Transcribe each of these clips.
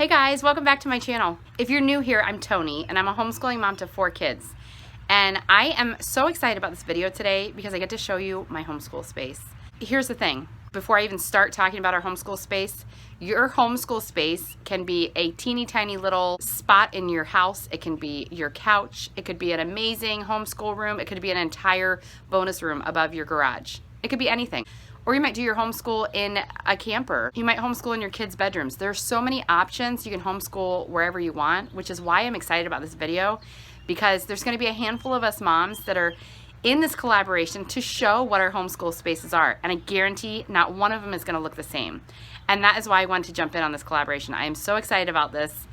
Hey guys, welcome back to my channel. If you're new here, I'm Toni and I'm a homeschooling mom to 4 kids. And I am so excited about this video today because I get to show you my homeschool space. Here's the thing, before I even start talking about our homeschool space, your homeschool space can be a teeny tiny little spot in your house. It can be your couch. It could be an amazing homeschool room. It could be an entire bonus room above your garage. It could be anything. Or you might do your homeschool in a camper. You might homeschool in your kids' bedrooms. There are so many options. You can homeschool wherever you want, which is why I'm excited about this video, because there's going to be a handful of us moms that are in this collaboration to show what our homeschool spaces are. And I guarantee not one of them is going to look the same. And that is why I wanted to jump in on this collaboration. I am so excited about this.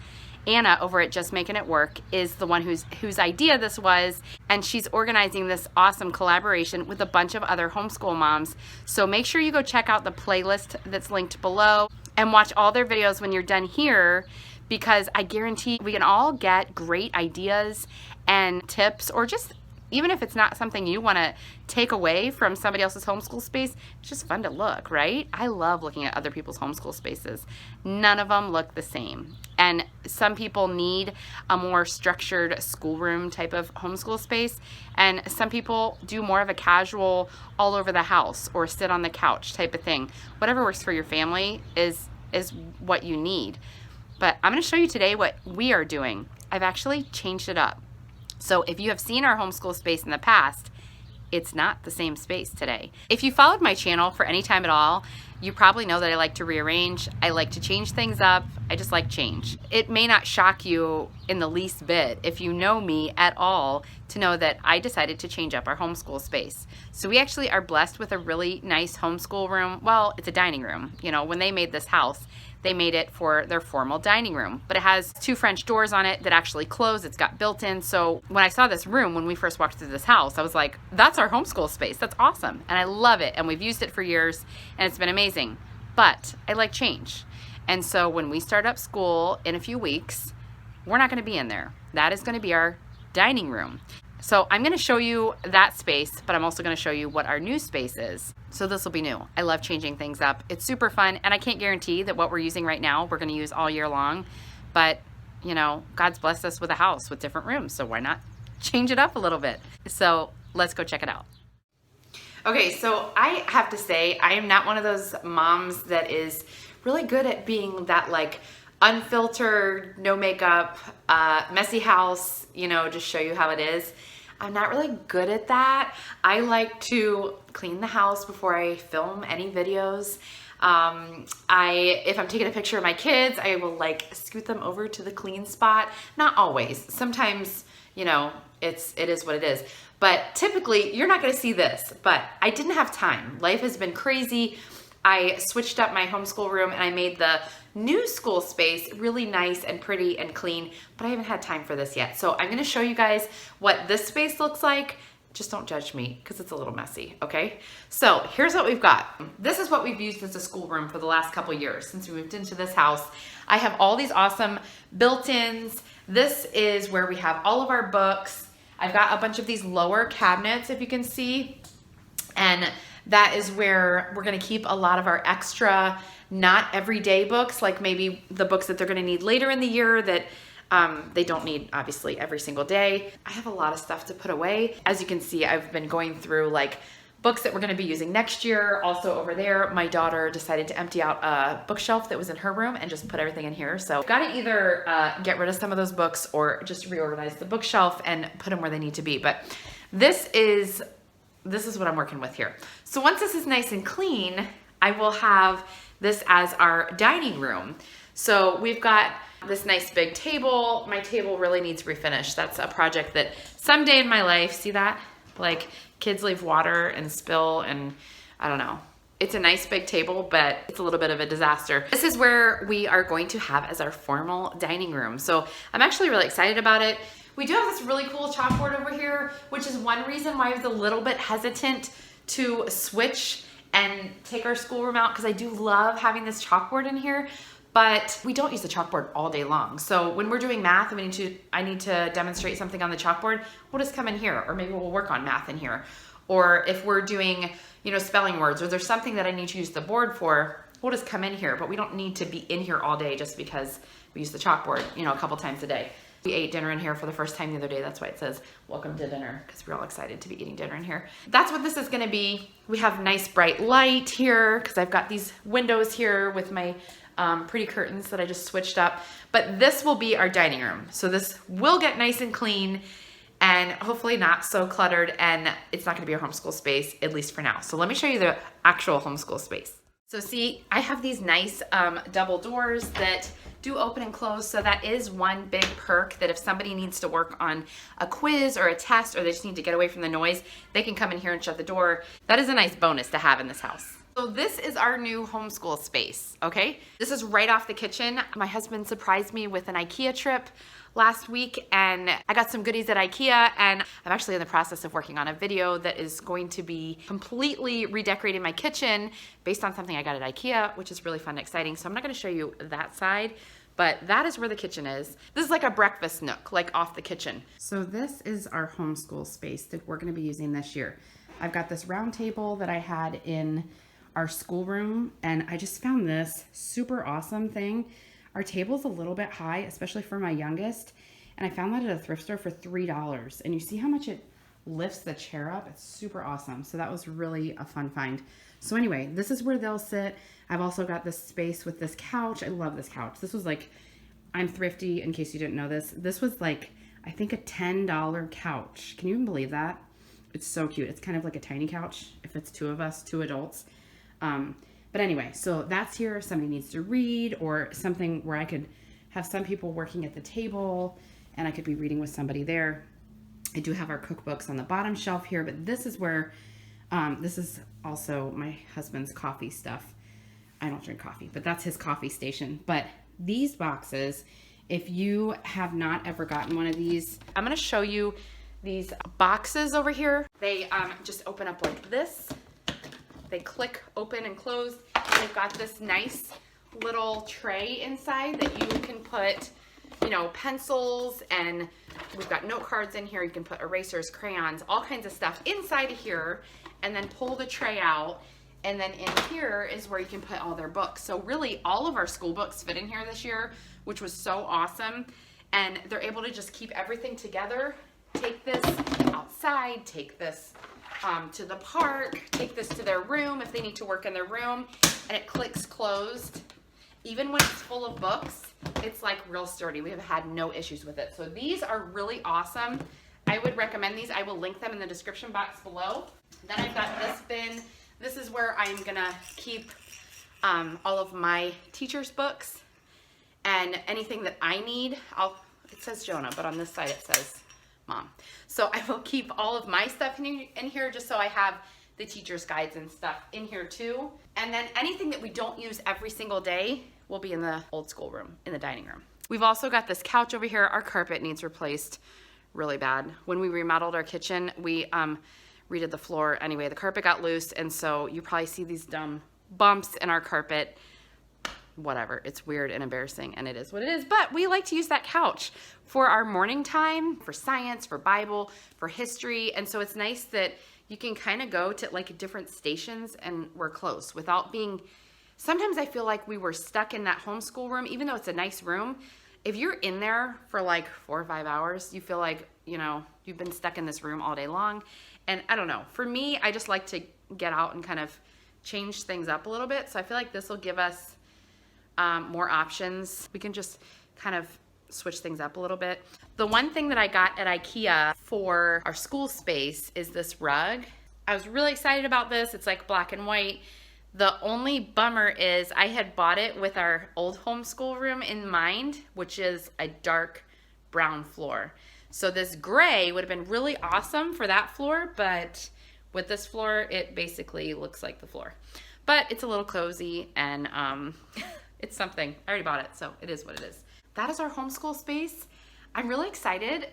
Anna over at Just Making It Work is the one whose idea this was, and she's organizing this awesome collaboration with a bunch of other homeschool moms. So make sure you go check out the playlist that's linked below and watch all their videos when you're done here, because I guarantee we can all get great ideas and tips, or just even if it's not something you want to take away from somebody else's homeschool space, it's just fun to look, right? I love looking at other people's homeschool spaces. None of them look the same. And some people need a more structured schoolroom type of homeschool space. And some people do more of a casual all over the house or sit on the couch type of thing. Whatever works for your family is what you need. But I'm going to show you today what we are doing. I've actually changed it up. So if you have seen our homeschool space in the past, it's not the same space today. If you followed my channel for any time at all, you probably know that I like to rearrange. I like to change things up. I just like change. It may not shock you in the least bit if you know me at all to know that I decided to change up our homeschool space. So we actually are blessed with a really nice homeschool room. Well, it's a dining room. You know, when they made this house, they made it for their formal dining room, but it has 2 French doors on it that actually close. It's got built-in. So when I saw this room, when we first walked through this house, I was like, that's our homeschool space. That's awesome. And I love it. And we've used it for years and it's been amazing, but I like change. And so when we start up school in a few weeks, we're not going to be in there. That is going to be our dining room. So I'm going to show you that space, but I'm also going to show you what our new space is. So this will be new. I love changing things up. It's super fun, and I can't guarantee that what we're using right now we're going to use all year long, but you know, God's blessed us with a house with different rooms, so why not change it up a little bit? So let's go check it out. Okay, so I have to say I am not one of those moms that is really good at being that like unfiltered, no makeup, messy house, you know, just show you how it is. I'm not really good at that. I like to clean the house before I film any videos. If I'm taking a picture of my kids, I will like scoot them over to the clean spot. Not always. Sometimes, you know, it is what it is. But typically, you're not going to see this. But I didn't have time. Life has been crazy. I switched up my homeschool room and I made the new school space really nice and pretty and clean, but I haven't had time for this yet. So I'm going to show you guys what this space looks like. Just don't judge me because it's a little messy, okay? So here's what we've got. This is what we've used as a schoolroom for the last couple years since we moved into this house. I have all these awesome built-ins. This is where we have all of our books. I've got a bunch of these lower cabinets, if you can see, and that is where we're going to keep a lot of our extra, not everyday books, like maybe the books that they're going to need later in the year that they don't need obviously every single day. I have a lot of stuff to put away. As you can see, I've been going through like books that we're going to be using next year. Also over there, my daughter decided to empty out a bookshelf that was in her room and just put everything in here. So I've got to either get rid of some of those books or just reorganize the bookshelf and put them where they need to be. But this is what I'm working with here. So once this is nice and clean, I will have this as our dining room. So we've got this nice big table. My table really needs refinish. That's a project that someday in my life, see that? Like kids leave water and spill and I don't know. It's a nice big table, but it's a little bit of a disaster. This is where we are going to have as our formal dining room. So I'm actually really excited about it. We do have this really cool chalkboard over here, which is one reason why I was a little bit hesitant to switch and take our schoolroom out, because I do love having this chalkboard in here, but we don't use the chalkboard all day long. So when we're doing math and I need to demonstrate something on the chalkboard, we'll just come in here, or maybe we'll work on math in here. Or if we're doing, you know, spelling words, or there's something that I need to use the board for, we'll just come in here, but we don't need to be in here all day just because we use the chalkboard, you know, a couple times a day. We ate dinner in here for the first time the other day. That's why it says welcome to dinner, because we're all excited to be eating dinner in here. That's what this is gonna be. We have nice bright light here because I've got these windows here with my pretty curtains that I just switched up. But this will be our dining room. So this will get nice and clean and hopefully not so cluttered, and it's not gonna be our homeschool space, at least for now. So let me show you the actual homeschool space. So see, I have these nice double doors that do open and close. So that is one big perk, that if somebody needs to work on a quiz or a test, or they just need to get away from the noise, they can come in here and shut the door. That is a nice bonus to have in this house. So this is our new homeschool space, okay? This is right off the kitchen. My husband surprised me with an IKEA trip last week, and I got some goodies at IKEA, and I'm actually in the process of working on a video that is going to be completely redecorating my kitchen based on something I got at IKEA, which is really fun and exciting. So I'm not gonna show you that side, but that is where the kitchen is. This is like a breakfast nook, like off the kitchen. So this is our homeschool space that we're gonna be using this year. I've got this round table that I had in our schoolroom, and I just found this super awesome thing. Our table's a little bit high, especially for my youngest, and I found that at a thrift store for $3. And you see how much it lifts the chair up? It's super awesome. So that was really a fun find. So anyway, this is where they'll sit. I've also got this space with this couch. I love this couch. This was like, I'm thrifty in case you didn't know this. This was like, I think a $10 couch. Can you even believe that? It's so cute. It's kind of like a tiny couch if it's two of us, two adults. But anyway, so that's here if somebody needs to read, or something where I could have some people working at the table and I could be reading with somebody there. I do have our cookbooks on the bottom shelf here, but this is where, this is also my husband's coffee stuff. I don't drink coffee, but that's his coffee station. But these boxes, if you have not ever gotten one of these, I'm gonna show you these boxes over here. They just open up like this. They click open and close, and they've got this nice little tray inside that you can put, you know, pencils, and we've got note cards in here. You can put erasers, crayons, all kinds of stuff inside of here, and then pull the tray out. And then in here is where you can put all their books. So really all of our school books fit in here this year, which was so awesome. And they're able to just keep everything together. Take this outside, take this to the park, take this to their room if they need to work in their room, and it clicks closed. Even when it's full of books, it's like real sturdy. We have had no issues with it. So these are really awesome. I would recommend these. I will link them in the description box below. Then I've got this bin. This is where I'm gonna keep all of my teacher's books and anything that I need. It says Jonah, but on this side it says Mom. So I will keep all of my stuff in here just so I have the teacher's guides and stuff in here too. And then anything that we don't use every single day will be in the old school room, in the dining room. We've also got this couch over here. Our carpet needs replaced really bad. When we remodeled our kitchen, we redid the floor. Anyway, the carpet got loose, and so you probably see these dumb bumps in our carpet. Whatever, it's weird and embarrassing, and it is what it is, but we like to use that couch for our morning time, for science, for Bible, for history, and so it's nice that you can kind of go to like different stations and we're close without being, sometimes I feel like we were stuck in that homeschool room, even though it's a nice room. If you're in there for like 4 or 5 hours, you feel like, you know, you've been stuck in this room all day long, and I don't know, for me, I just like to get out and kind of change things up a little bit, so I feel like this will give us more options. We can just kind of switch things up a little bit. The one thing that I got at IKEA for our school space is this rug. I was really excited about this. It's like black and white. The only bummer is I had bought it with our old homeschool room in mind, which is a dark brown floor. So this gray would have been really awesome for that floor, but with this floor, it basically looks like the floor. But it's a little cozy, and it's something. I already bought it, so it is what it is. That is our homeschool space. I'm really excited.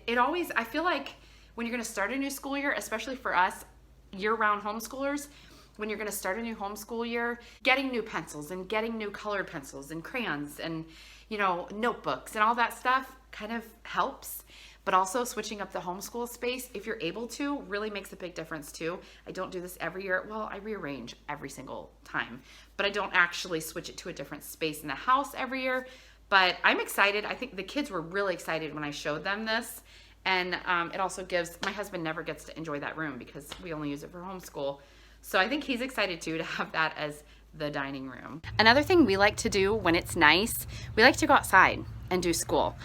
It always, I feel like when you're gonna start a new school year, especially for us year-round homeschoolers, when you're gonna start a new homeschool year, getting new pencils and getting new colored pencils and crayons and, you know, notebooks and all that stuff kind of helps. But also switching up the homeschool space, if you're able to, really makes a big difference too. I don't do this every year. Well, I rearrange every single time, but I don't actually switch it to a different space in the house every year. But I'm excited. I think the kids were really excited when I showed them this. And it also gives, my husband never gets to enjoy that room because we only use it for homeschool. So I think he's excited too to have that as the dining room. Another thing we like to do when it's nice, we like to go outside and do school.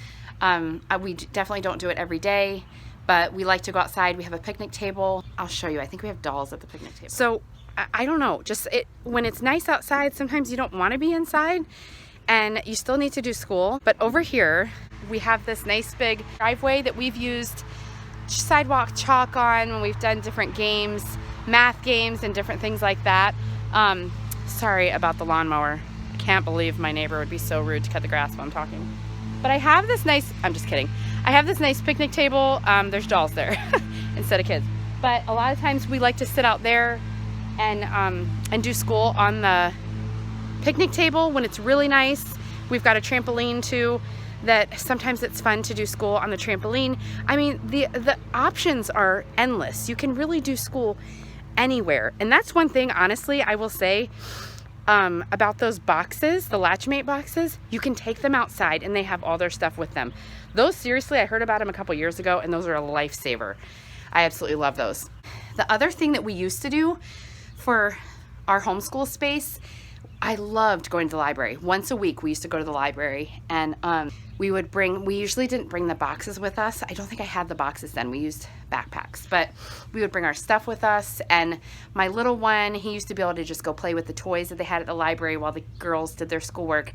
We definitely don't do it every day, but we like to go outside. We have a picnic table. I'll show you. I think we have dolls at the picnic table. So I don't know, just when it's nice outside, sometimes you don't want to be inside and you still need to do school. But over here, we have this nice big driveway that we've used sidewalk chalk on when we've done different games, math games and different things like that. Sorry about the lawnmower. I can't believe my neighbor would be so rude to cut the grass while I'm talking. But I have this nice, I'm just kidding. I have this nice picnic table. There's dolls there instead of kids. But a lot of times we like to sit out there and do school on the picnic table when it's really nice. We've got a trampoline too, that sometimes it's fun to do school on the trampoline. I mean, the options are endless. You can really do school anywhere. And that's one thing, honestly, I will say, about those boxes, the Latchmate boxes, you can take them outside and they have all their stuff with them. Those, seriously, I heard about them a couple years ago and those are a lifesaver. I absolutely love those. The other thing that we used to do for our homeschool space, I loved going to the library. Once a week we used to go to the library and we usually didn't bring the boxes with us. I don't think I had the boxes then. We used backpacks, but we would bring our stuff with us. And my little one, he used to be able to just go play with the toys that they had at the library while the girls did their schoolwork.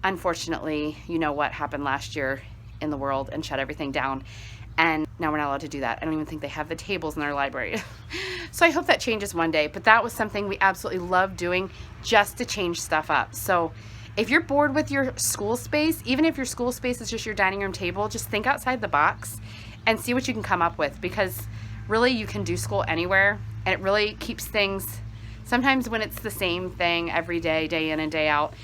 Unfortunately, you know what happened last year in the world and shut everything down. And now we're not allowed to do that. I don't even think they have the tables in their library. So I hope that changes one day, but that was something we absolutely loved doing just to change stuff up. So if you're bored with your school space, even if your school space is just your dining room table, just think outside the box and see what you can come up with, because really you can do school anywhere and it really keeps things, sometimes when it's the same thing every day, day in and day out,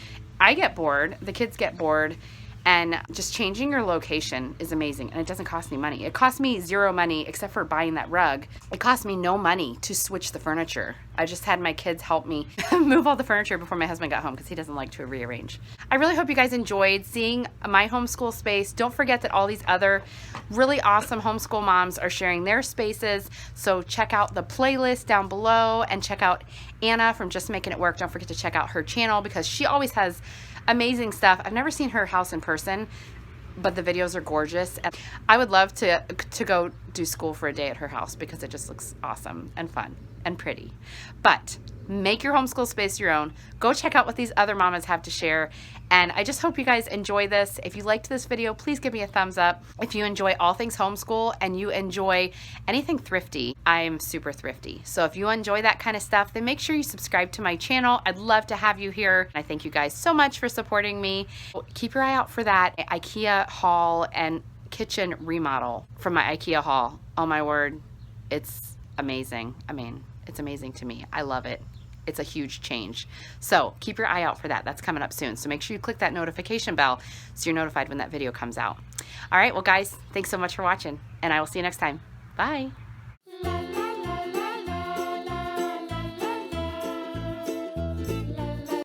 I get bored, the kids get bored, and just changing your location is amazing and it doesn't cost me money. It cost me zero money except for buying that rug. It cost me no money to switch the furniture. I just had my kids help me move all the furniture before my husband got home because he doesn't like to rearrange. I really hope you guys enjoyed seeing my homeschool space. Don't forget that all these other really awesome homeschool moms are sharing their spaces. So check out the playlist down below and check out Anna from Just Making It Work. Don't forget to check out her channel because she always has amazing stuff. I've never seen her house in person, but the videos are gorgeous. And I would love to go do school for a day at her house because it just looks awesome and fun and pretty. But make your homeschool space your own. Go check out what these other mamas have to share. And I just hope you guys enjoy this. If you liked this video, please give me a thumbs up. If you enjoy all things homeschool and you enjoy anything thrifty, I'm super thrifty. So if you enjoy that kind of stuff, then make sure you subscribe to my channel. I'd love to have you here. I thank you guys so much for supporting me. Keep your eye out for that IKEA haul and kitchen remodel from my IKEA haul. Oh my word, it's amazing. I mean, it's amazing to me. I love it. It's a huge change. So keep your eye out for that. That's coming up soon. So make sure you click that notification bell so you're notified when that video comes out. All right, well guys, thanks so much for watching and I will see you next time. Bye.